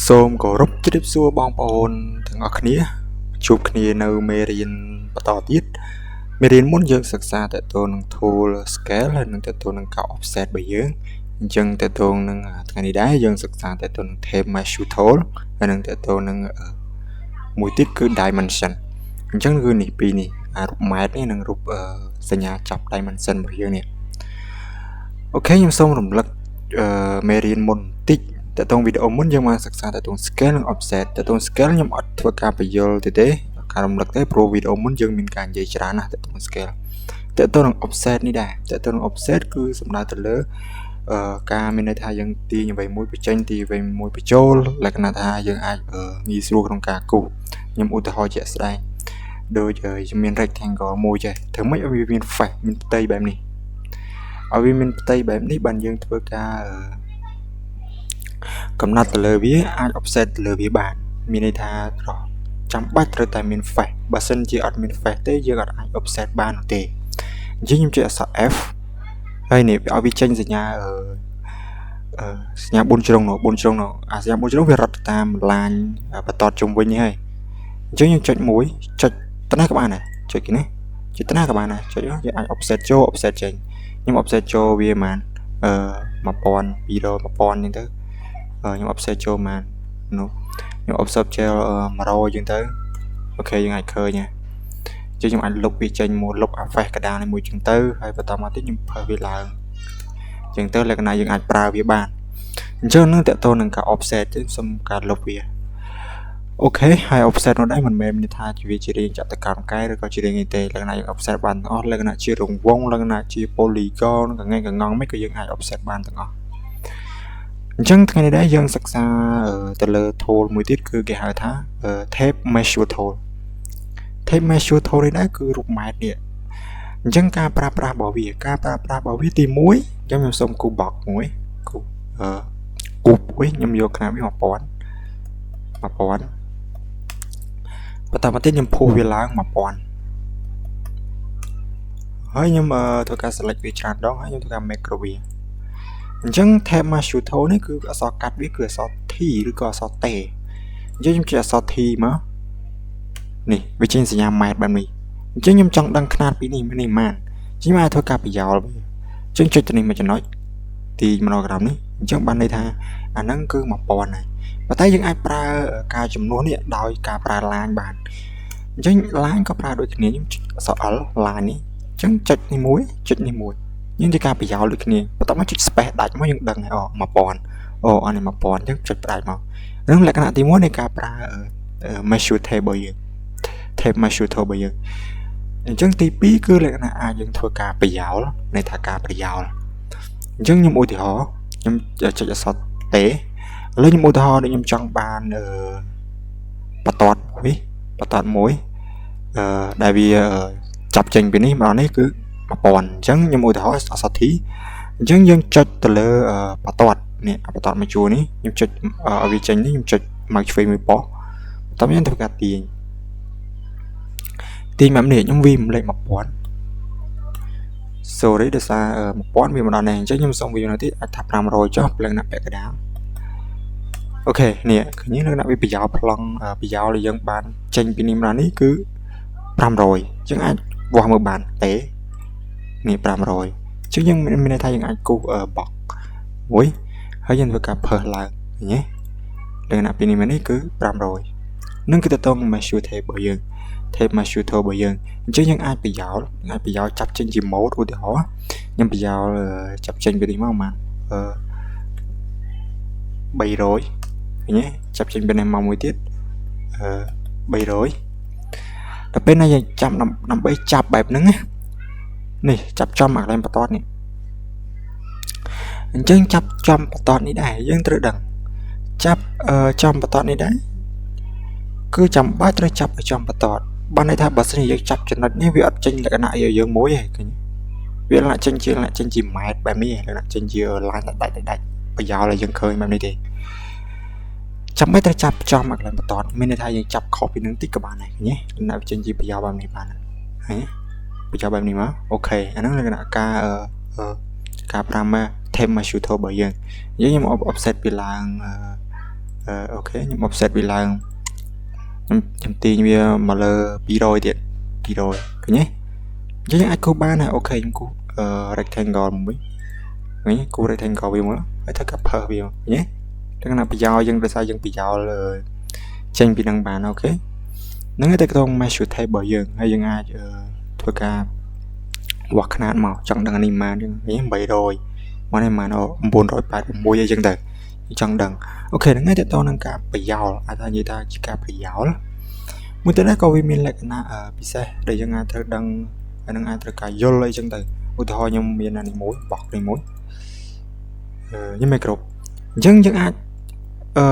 សូមគោរពជម្រាបសួរបងប្អូនទាំងអស់គ្នាជួបគ្នានៅមេរៀនបន្តទៀតមេរៀនមុនយើងសិក្សាតទៅនឹង tool scale ហើយនឹងតទៅនឹងការ offset របស់យើងអញ្ចឹងតទៅនឹងថ្ងៃនេះដែរយើងសិក្សាតទៅនឹង tape measure tool ហើយនឹងតទៅនឹងមួយទៀតគឺ dimension អញ្ចឹងគឺនេះពីរនេះរូបម៉ែត្រនេះនិងរូបសញ្ញាចាប់ dimension របស់យើងនេះអូខេខ្ញុំសូមរំលឹកមេរៀនមុនបន្តិចតើតើវីដេអូមុនយើងបានសិក្សាតើតើ scale និង offset តើតើ scale ខ្ញុំអត់ធ្វើការបញ្យល់ទេការរំលឹកទេព្រោះវីដេអូមុនយើងមានការនិយាយច្រើនណាស់តើតើ scale តើតើនឹង offset នេះដែរតើតើនឹង offset គឺសំដៅទៅលើការមានន័យថាយើងទាញអ្វីមួយបញ្ចេញទាញអ្វីមួយបញ្ចូលលក្ខណៈថាយើងអាចងាយស្រួលក្នុងការគូសខ្ញុំឧទាហរណ៍ជាក់ស្ដែងដូចមាន rectangle មួយចេះធ្វើម៉េចឲ្យវាមាន face មានផ្ទៃបែបនេះឲ្យវាមានផ្ទៃបែបនេះបានយើងធ្វើការកំណត់ទៅលើវាអាច offset ទៅលើវាបានមានន័យថាចាំបាច់ត្រូវតែមាន face បើសិនជាអត់មាន face ទេយើងអាច offset បាននោះទេអញ្ចឹងខ្ញុំចុចអក្សរ F ហើយនេះឲ្យវាចេញសញ្ញាសញ្ញា4ជ្រុងនោះ4ជ្រុងនោះអាសញ្ញា4ជ្រុងវារត់តាមឡាញបន្តជុំវិញហើយអញ្ចឹងយើងចុចមួយចុចទៅណាក៏បានដែរចុចនេះចុចទៅណាក៏បានដែរចុចយើងអាច offset ចូល offset ចេញខ្ញុំ offset ចូលវាប៉ុន្មាន1200 1000ហ្នឹងទៅខ្ញុំ offset ចូលប៉ុន្មាននោះខ្ញុំ offset ចូល100ចឹងទៅអូខេយើងអាចឃើញហើយចឹងខ្ញុំអាចលុបវាចេញមកលុបអា face កដាលនេះមួយចឹងទៅហើយបន្តមកទៀតខ្ញុំផើវាឡើងចឹងទៅលក្ខណៈយើងអាចប្រើវាបានអញ្ចឹងនឹងតើតើនឹងការ offset ទេសូមការលុបវាអូខេហើយ offset នោះដែរមិនមែនមានថាវាជារាងចតុកោណកែឬក៏ជារាងអីទេលក្ខណៈយើង offset បានទាំងអស់លក្ខណៈជារង្វង់លក្ខណៈជា polygon កង្កងមិនក៏យើងអាច offset បានទាំងអស់អញ្ចឹងថ្ងៃនេះដែរយើងសិក្សាទៅលើ tool មួយទៀតគឺគេហៅថា tape measure tool tape measure tool នេះដែរគឺរូបម៉ែត្រនេះអញ្ចឹងការប្រើប្រាស់របស់វាទី1ខ្ញុំសូមគូ box មួយគូមួយខ្ញុំយកខ្នាតវា1000បន្តមកទៀតខ្ញុំភូសវាឡើង1000ហើយខ្ញុំធ្វើការ select វាច្រើនដងហើយខ្ញុំធ្វើការ macro វាអញ្ចឹង tape measure tool នេះគឺអក្សរកាត់វាគឺអក្សរ T ឬក៏អក្សរ T អញ្ចឹងខ្ញុំចុចអក្សរ T មកនេះវាចេញសញ្ញាម៉ែត្របែបនេះអញ្ចឹងខ្ញុំចង់ដឹងខ្នាតពីនេះប៉ុន្មានអញ្ចឹងអាចធ្វើការប្រយោលវាអញ្ចឹងចុចទៅនេះមួយចំណុចទីម៉ូក្រាមនេះអញ្ចឹងបានន័យថាអាហ្នឹងគឺ1000ហើយប៉ុន្តែយើងអាចប្រើការចំនួននេះដោយការប្រើឡាញបានអញ្ចឹងឡាញក៏ប្រើដូចគ្នាខ្ញុំចុចអក្សរ L ឡាញនេះអញ្ចឹងចុចនេះមួយយើងធ្វើការប្រយោលដូចគ្នាបន្ទាប់មកចុច space ដាច់មកយើងដឹងហើយ1000អានេះ1000អញ្ចឹងចុចផ្ដាច់មកហ្នឹងលក្ខណៈទី1នៃការប្រើ measure tape របស់យើង tape measure tool របស់យើងអញ្ចឹងទី2គឺលក្ខណៈអាចយើងធ្វើការប្រយោលនៃថាការប្រយោលអញ្ចឹងខ្ញុំឧទាហរណ៍ខ្ញុំចុចអក្សរ T ឥឡូវខ្ញុំឧទាហរណ៍ដូចខ្ញុំចង់បានបន្ទាត់មួយដែលវាចាប់ចេញពីនេះមកនេះគឺ1000អញ្ចឹងខ្ញុំឧទាហរណ៍អក្សរ T អញ្ចឹងយើងចុចទៅលើបន្ទាត់នេះបន្ទាត់មួយជួរនេះខ្ញុំចុចឲ្យវាចេញនេះខ្ញុំចុចមកឆ្វេងមួយប៉ោះបន្ទាប់ខ្ញុំធ្វើការទាញមកនេះខ្ញុំវាលេខ1000 sorry ដោយសារ1000វាមិនដល់នេះអញ្ចឹងខ្ញុំសូមវានៅទីអាចថា500ចុះលក្ខណៈពាក់កណ្ដាលអូខេនេះឃើញលក្ខណៈវាប្រយោលប្លង់ប្រយោលដែលយើងបានចេញពីនេះមកដល់នេះគឺ500អញ្ចឹងអាចវាស់មើលបានទេនេះ500អញ្ចឹងយើងមានន័យថាយើងអាចគូសbox មួយហើយយើងធ្វើការផើសឡើងឃើញទេលក្ខណៈពីនេះមកនេះគឺ500នឹងគឺទៅតង measure tape របស់យើង tape measure tool របស់យើងអញ្ចឹងយើងអាចប្រយោលចាប់ចេញជា mode ឧទាហរណ៍ខ្ញុំប្រយោលចាប់ចេញពីនេះមកប្រហែល300ឃើញទេចាប់ចេញពីនេះមកមួយទៀត300ដល់ពេលណាយើងចាប់ដើម្បីចាប់បែបហ្នឹងនេះចាប់ចំអាកន្លែងបន្ទាត់នេះអញ្ចឹងចាប់ចំបន្ទាត់នេះដែរយើងត្រូវដឹងចាប់ចំបន្ទាត់នេះដែរគឺចាំបាច់ត្រូវចាប់ឲ្យចំបន្ទាត់បានន័យថាបើសិនជាយើងចាប់ចំណុចនេះវាអត់ចេញលក្ខណៈឲ្យយើងមួយទេឃើញវាលក្ខណៈចេញជាម៉ែត្របែបនេះលក្ខណៈចេញជាឡាញដាច់ប្រយោលឲ្យយើងឃើញបែបនេះទេចាំបាច់ត្រូវចាប់ចំអាកន្លែងបន្ទាត់មានន័យថាយើងចាប់ខុសពីនឹងតិចក៏បានដែរឃើញទេលក្ខណៈចេញជាប្រយោលបែបនេះបានហើយប្រយោលបែបនេះមកអូខេអាហ្នឹងលក្ខណៈការប្រើ tape measure tool របស់យើងខ្ញុំ offset វាឡើង ok nhưng offset bịឡើងខ្ញុំទាញវាមកលើ200ទៀត200ឃើញទេអញ្ចឹងអាចគូបានណាអូខេខ្ញុំគូrectangle មួយឃើញគូ rectangle វាមកហើយធ្វើការ ផើវាឃើញទេទាំងណាប្រយោជន៍យើងដោយសារយើងប្រយោជន៍ចេញពីនឹងបានអូខេហ្នឹងហើយតែក្នុង mesh table យើងហើយយើងអាចធ្វើការវាស់ຂະຫນាតមកចង់ដឹងអានេះប៉ុន្មានចឹងឃើញ300មកនេះប៉ុន្មាន986អីចឹងទៅចង់ដឹងអូខេហ្នឹងហើយតើតនឹងការប្រយោលអាចនិយាយថាជាការប្រយោលមួយទៀតក៏វាមានលក្ខណៈពិសេសដែលយើងអាចត្រូវដឹងហើយនឹងអាចត្រូវការយល់អីចឹងទៅឧទាហរណ៍ខ្ញុំមានអានេះមួយបោះនេះមួយខ្ញុំមិនគ្រប់អញ្ចឹងយើងអាច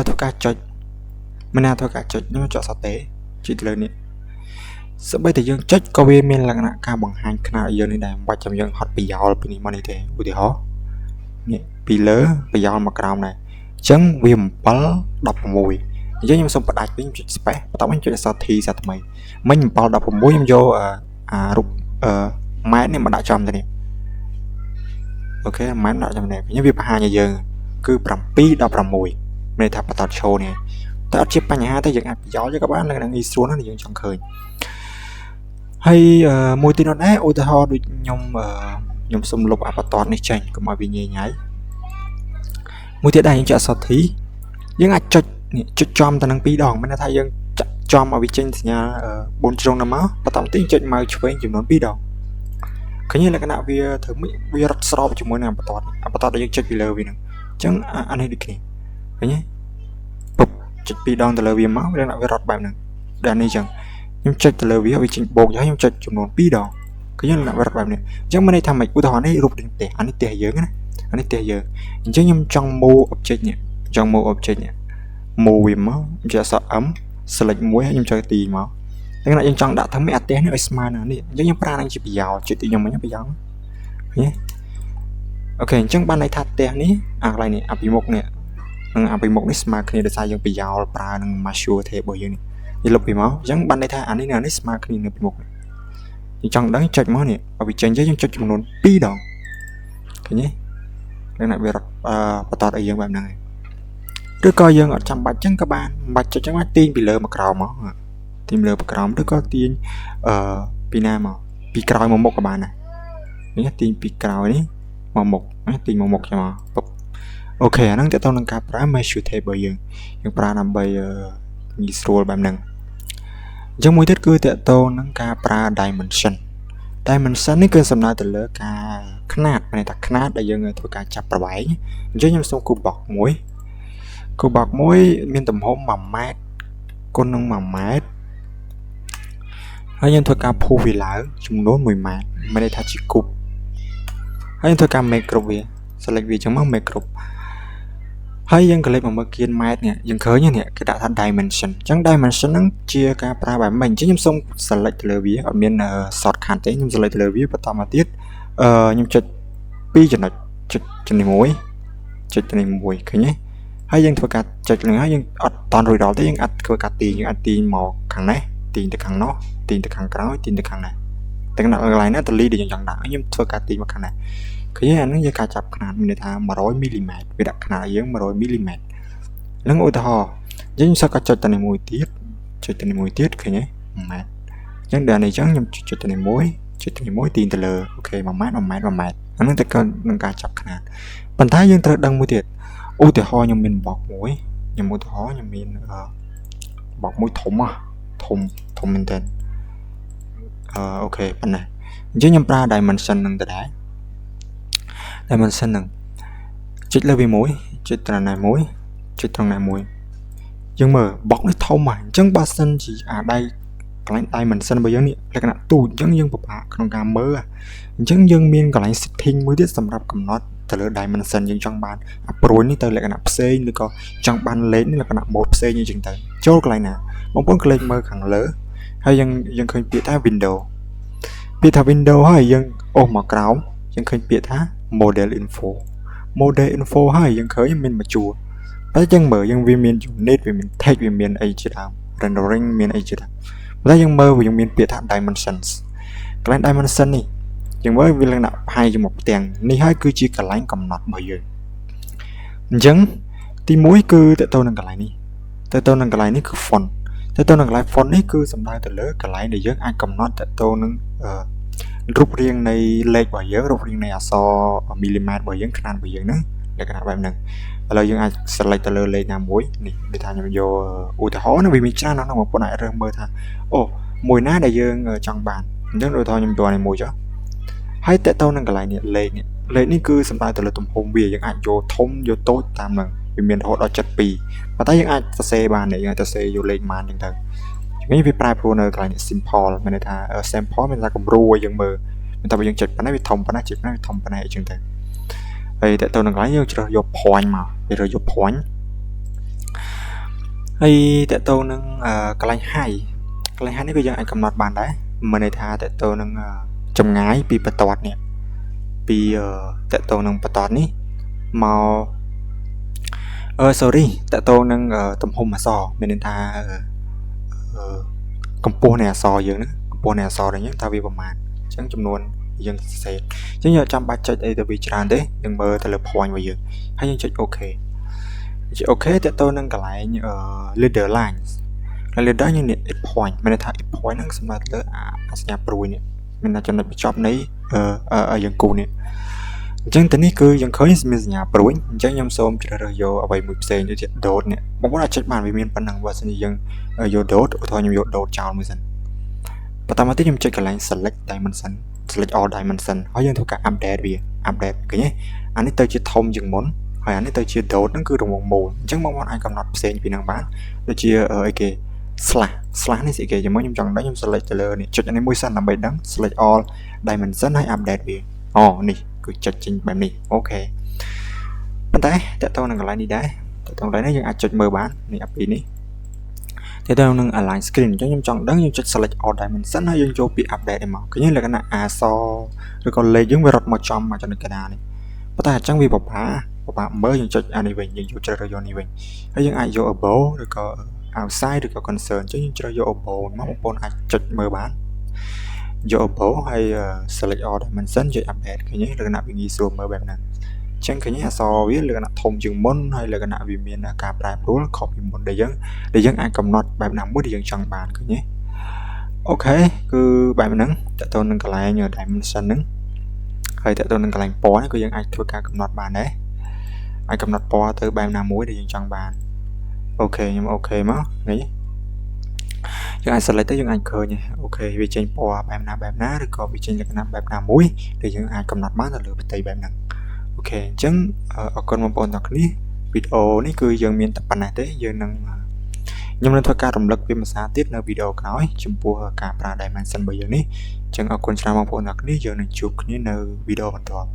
ធ្វើការចុចមិនណាធ្វើការចុចខ្ញុំចុចសតេចុចលើនេះសូម្បីតែយើងចុចក៏វាមានលក្ខណៈការបង្ហាញຂະຫນាតឲ្យយើងនេះដែរមិនបាច់ចាំយើងហត់ប្រយោលពីនេះមកនេះទេឧទាហរណ៍នេះពីលើប្រយោលមកក្រោមដែរអញ្ចឹងវា7 16អញ្ចឹងខ្ញុំសូមបដាច់វិញចុច space បន្ទាប់មកចុចអក្សរ T សាថ្មីមិញ7 16ខ្ញុំយករូបម៉ែត្រនេះមកដាក់ចំទៅនេះអូខេម៉ែត្រដាក់ចំនេះខ្ញុំវាបង្ហាញឲ្យយើងគឺ7 16មានន័យថាបន្តឈរនេះតែអត់ជាបញ្ហាទេយើងអាចប្រយោលយកក៏បាននឹងងាយស្រួលណាស់យើងចង់ឃើញហើយមួយទៀតនោះដែរឧទាហរណ៍ដូចខ្ញុំសុំលុបអាបន្តនេះចេញកុំឲ្យវាញ៉ៃញ៉ៃមួយទៀតដែរយើងចុចអក្សរ T យើងអាចចុចនេះចុចចំទៅនឹង2ដងមានន័យថាយើងចាក់ចំឲ្យវាចេញសញ្ញា4ជ្រុងទៅមកបន្តមកទៀតចុចម៉ៅឆ្វេងចំនួន2ដងឃើញលក្ខណៈវាធ្វើវារត់ស្របជាមួយនឹងបន្តដែលយើងចុចពីលើវាហ្នឹងអញ្ចឹងអានេះដូចគ្នាឃើញទេពុបចុច2ដងទៅលើវាមកវារត់បែបហ្នឹងដែលនេះអញ្ចឹងខ្ញុំចុចទៅលើវាវាចេញបូកហើយខ្ញុំចុចចំនួន2ដងឃើញលក្ខណៈវារត់បែបនេះអញ្ចឹងមានន័យថាម៉េចឧទាហរណ៍នេះរូបនេះផ្ទះអានេះផ្ទះយើងណាអានេះផ្ទះយើងអញ្ចឹងខ្ញុំចង់ move object នេះចង់ move object នេះ move វាមកខ្ញុំចុចអក្សរ M select មួយហើយខ្ញុំចុចទីមកតែណាយើងចង់ដាក់ថាអាផ្ទះនេះឲ្យស្មើនឹងនេះអញ្ចឹងខ្ញុំប្រើនឹងជាប្រយោលចុចទីខ្ញុំមិញប្រយោលឃើញអូខេអញ្ចឹងបានន័យថាផ្ទះនេះអាកន្លែងនេះអាពីមុខនេះនិងអាពីមុខនេះស្មើគ្នាដោយសារយើងប្រយោលប្រើនឹង mesh table យើងនេះលុបពីមកអញ្ចឹងបានន័យថាអានេះនេះស្មើគ្នានៅពីមុខនេះចង់ដឹងចុចមកនេះឲ្យវាចេញទៅយើងចុចចំនួន2ដងឃើញទេនឹងណាវារត់បន្តឲ្យយើងបែបហ្នឹងហើយឬក៏យើងអត់ចាំបាច់ចឹងក៏បានមិនបាច់ចុចចឹងមកទាញពីលើមកក្រោមមកទាញលើមកក្រោមឬក៏ទាញពីណាមកពីក្រោយមកមុខក៏បានដែរនេះទាញពីក្រោយនេះមកមុខទាញមកមុខចឹងមកពុបអូខេអាហ្នឹងតើតើនឹងការប្រើ mesh table យើងប្រើដើម្បីងាយស្រួលបែបហ្នឹងអញ្ចឹងមួយទៀតគឺតើតើនឹងការប្រើ dimension នេះគឺសំដៅទៅលើការຂະຫນាតមានន័យថាຂະຫນាតដែលយើងធ្វើការចាប់ប្រវែងអញ្ចឹងខ្ញុំសូមគូប box មួយមានទំហំ1ម៉ែត្រគុណនឹង1ម៉ែត្រហើយយើងធ្វើការភូសវាឡើងចំនួន1ម៉ែត្រមានន័យថាជាគូបហើយយើងធ្វើការ make group វា select វាចឹងមក make group ហើយយើងក៏លេខមកមើលគៀនម៉ែត្រនេះយើងឃើញនេះគេដាក់ថា dimension អញ្ចឹង dimension ហ្នឹងជាការប្រើបែបម៉េចអញ្ចឹងខ្ញុំសូម select ទៅលើវាអត់មាន shortcut ទេខ្ញុំ select ទៅលើវាបន្តមកទៀតខ្ញុំចុច2ចំណុចចុចនេះមួយចុចនេះមួយឃើញទេហើយយើងធ្វើការចុចនឹងហើយយើងអត់តន់រួចរាល់ទេយើងអាចធ្វើការទាញយើងអាចទាញមកខាងនេះទាញទៅខាងនោះទាញទៅខាងក្រោយទាញទៅខាងនេះទាំងកន្លែងណាតលីដែលយើងចង់ដាក់ខ្ញុំធ្វើការទាញមកខាងនេះឃើញអាហ្នឹងយើងការចាប់ຂະຫນាតមានន័យថា100មីលីម៉ែត្រវាដាក់ຂະຫນាតឲ្យយើង100មីលីម៉ែត្រហ្នឹងឧទាហរណ៍យើងសឹកក៏ចុចទៅនេះមួយទៀតឃើញទេ1ម៉ែត្រអញ្ចឹងដល់នេះអញ្ចឹងខ្ញុំចុចទៅនេះមួយទាញទៅលើអូខេ1ម៉ែត្រអាហ្នឹងតែនឹងការចាប់ຂະຫນាតប៉ុន្តែយើងត្រូវដឹងមួយទៀតឧទាហរណ៍ខ្ញុំមានបล็อกមួយខ្ញុំឧទាហរណ៍ខ្ញុំមានបล็อกមួយធំមែនតើអូខេប៉ុណ្ណាអញ្ចឹងខ្ញុំប្រើ dimension នឹងទៅដែរ dimension នឹងចុចលើវាមួយចុចត្រង់ណាមួយយើងមើលបล็อกនេះធំហើយអញ្ចឹងបើសិនជាដៃកន្លែង dimension របស់យើងនេះលក្ខណៈទូចអញ្ចឹងយើងពិបាកក្នុងការមើលអញ្ចឹងយើងមានកន្លែង setting មួយទៀតសម្រាប់កំណត់ទៅលើ dimension យើងចង់បានព្រួយនេះទៅលក្ខណៈផ្សេងឬក៏ចង់បានលេខនេះលក្ខណៈ mode ផ្សេងអញ្ចឹងទៅចូលកន្លែងណាបងប្អូនក្លេកមើលខាងលើហើយយើងឃើញពាក្យថា window ហើយយើងអូសមកក្រោមយើងឃើញពាក្យថា model info ហើយយើងឃើញមានមួយជួរតែយើងមើលយើងវាមាន unit វាមាន text វាមានអីជាដើម rendering មានអីជាដើមតែយើងមើលវាមានពាក្យថា dimensions កន្លែង dimension នេះយើងមើលវាលក្ខណៈផាយជាមួយផ្ទាំងនេះហើយគឺជាកន្លែងកំណត់របស់យើងអញ្ចឹងទី1គឺតទៅនឹងកន្លែងនេះ ទៅទៅនឹងកន្លែងនេះគឺ font ទៅទៅនឹងកន្លែង font នេះគឺសំដៅទៅលើកន្លែងដែលយើងអាចកំណត់ទៅទៅនឹងរូបរាងនៃលេខរបស់យើងរូបរាងនៃអក្សរមីលីម៉ែត្ររបស់យើងຂະຫນາດរបស់យើងហ្នឹងលក្ខណៈបែបហ្នឹងឥឡូវយើងអាច select ទៅលើលេខណាមួយនេះដូចថាខ្ញុំយកឧទាហរណ៍ណាវាមានច្រើនណាស់បងប្អូនអាចរើសមើលថាអូមួយណាដែលយើងចង់បានអញ្ចឹងដូចថាខ្ញុំយកនេះមួយចុះហើយតើទៅនឹងកន្លែងនេះលេខនេះគឺសំដៅទៅលើទំហំវាយើងអាចយកធំយកតូចតាមហ្នឹងវាមានរហូតដល់72ប៉ុន្តែយើងអាចសរសេរបានយើងអាចសរសេរយកលេខប៉ុន្មានអញ្ចឹងទៅនេះវាប្រែប្រួលនៅកន្លែងនេះ simple មានន័យថា sample មានថាគំរូឲ្យយើងមើលមានថាយើងចុចប៉ុណ្ណេះវាធំប៉ុណ្ណេះចុចប៉ុណ្ណេះវាធំប៉ុណ្ណេះអញ្ចឹងទៅហើយតើទៅនឹងកន្លែងយើងជ្រើសយក point មកវារើសយក point ហើយតើទៅនឹងកន្លែង height នេះគឺយើងអាចកំណត់បានដែរមានន័យថាតើទៅនឹងចម្ងាយពីបន្ទាត់នេះពីតើទៅនឹងបន្ទាត់នេះមកsorry តើទៅនឹងទំហំអក្សរមានន័យថាកម្ពស់នៃអក្សរយើងហ្នឹងកម្ពស់នៃអក្សររបស់យើងតើវាប្រមាណអញ្ចឹងចំនួនយើងសរសេរអញ្ចឹងយើងចាំបាច់ចុចអីទៅវាច្រើនទេយើងមើលទៅលើ point របស់យើងហើយយើងចុច OK តើទៅនឹងកន្លែងleader lines leader យើងនេះ edit point មានន័យថា edit point ហ្នឹងសម្រាប់លើអាសញ្ញាព្រួយនេះមានថាចំណុចបញ្ចប់នៃយើងគូនេះអញ្ចឹងទៅនេះគឺយើងឃើញមានសញ្ញាព្រួយអញ្ចឹងខ្ញុំសូមជ្រើសរើសយកអ្វីមួយផ្សេងដូចជា dot នេះបងប្អូនអាចចុចបានវាមានប៉ុណ្ណឹងបើសិនជាយើងយក dot ឧទាហរណ៍ខ្ញុំយក dot ចោលមួយសិនបន្តមកទៀតខ្ញុំចុចកន្លែង select dimension select all dimension ហើយយើងធ្វើការ update វា update ឃើញទេអានេះទៅជាធំជាងមុនហើយអានេះទៅជា dot ហ្នឹងគឺរង្វង់មូលអញ្ចឹងបងប្អូនអាចកំណត់ផ្សេងពីហ្នឹងបានដូចជាអីគេ slash នេះស្អីគេជាមួយខ្ញុំចង់ដឹងខ្ញុំ select ទៅលើនេះចុចអានេះមួយសិនដើម្បីដឹង select all dimension ហើយ update វានេះគឺចុចចេញបែបនេះអូខេប៉ុន្តែតើតើនឹងកន្លែងនេះដែរតើតើកន្លែងនេះយើងអាចចុចមើលបាននេះអាពីនេះតើតើនឹង align screen អញ្ចឹងខ្ញុំចង់ដឹងខ្ញុំចុច select all dimension ហើយយើងចូលពី update នេះមកឃើញលក្ខណៈអក្សរឬក៏លេខយើងវារត់មកចំមកចំណុចកណ្ដាលនេះប៉ុន្តែអញ្ចឹងវាពិបាកមើលយើងចុចអានេះវិញយើងយកជ្រើសរើសយកនេះវិញហើយយើងអាចយក above ឬក៏ outside ឬក៏ concern អញ្ចឹងយើងជ្រើសយក above មកបងប្អូនអាចចុចមើលបានយក above ហើយ select all dimension ចុច update ឃើញទេលក្ខណៈវាងាយស្រួលមើលបែបហ្នឹងអញ្ចឹងឃើញអក្សរវាលក្ខណៈធំជាងមុនហើយលក្ខណៈវាមានការប្រែប្រួលខុសពីមុនដែលយើងអាចកំណត់បែបណាមួយដែលយើងចង់បានឃើញទេអូខេគឺបែបហ្នឹងតើតើនឹងកន្លែង dimension ហ្នឹងហើយតើតើនឹងកន្លែងពណ៌នេះក៏យើងអាចធ្វើការកំណត់បានដែរអាចកំណត់ពណ៌ទៅបែបណាមួយដែលយើងចង់បានអូខេខ្ញុំអូខេមកឃើញទេយើងអាច select ទៅយើងអាចឃើញអូខេវាចេញពណ៌បែបណាឬក៏វាចេញលក្ខណៈបែបណាមួយដែលយើងអាចកំណត់បានទៅលើផ្ទៃបែបហ្នឹងអូខេអញ្ចឹងអរគុណបងប្អូនទាំងគ្នាវីដេអូនេះគឺយើងមានតែប៉ុណ្ណេះទេយើងនឹងខ្ញុំនឹងធ្វើការរំលឹកពីភាសាទៀតនៅវីដេអូក្រោយចំពោះការប្រើ dimension របស់យើងនេះអញ្ចឹងអរគុណច្រើនបងប្អូនទាំងគ្នាយើងនឹងជួបគ្នានៅវីដេអូបន្ទាប់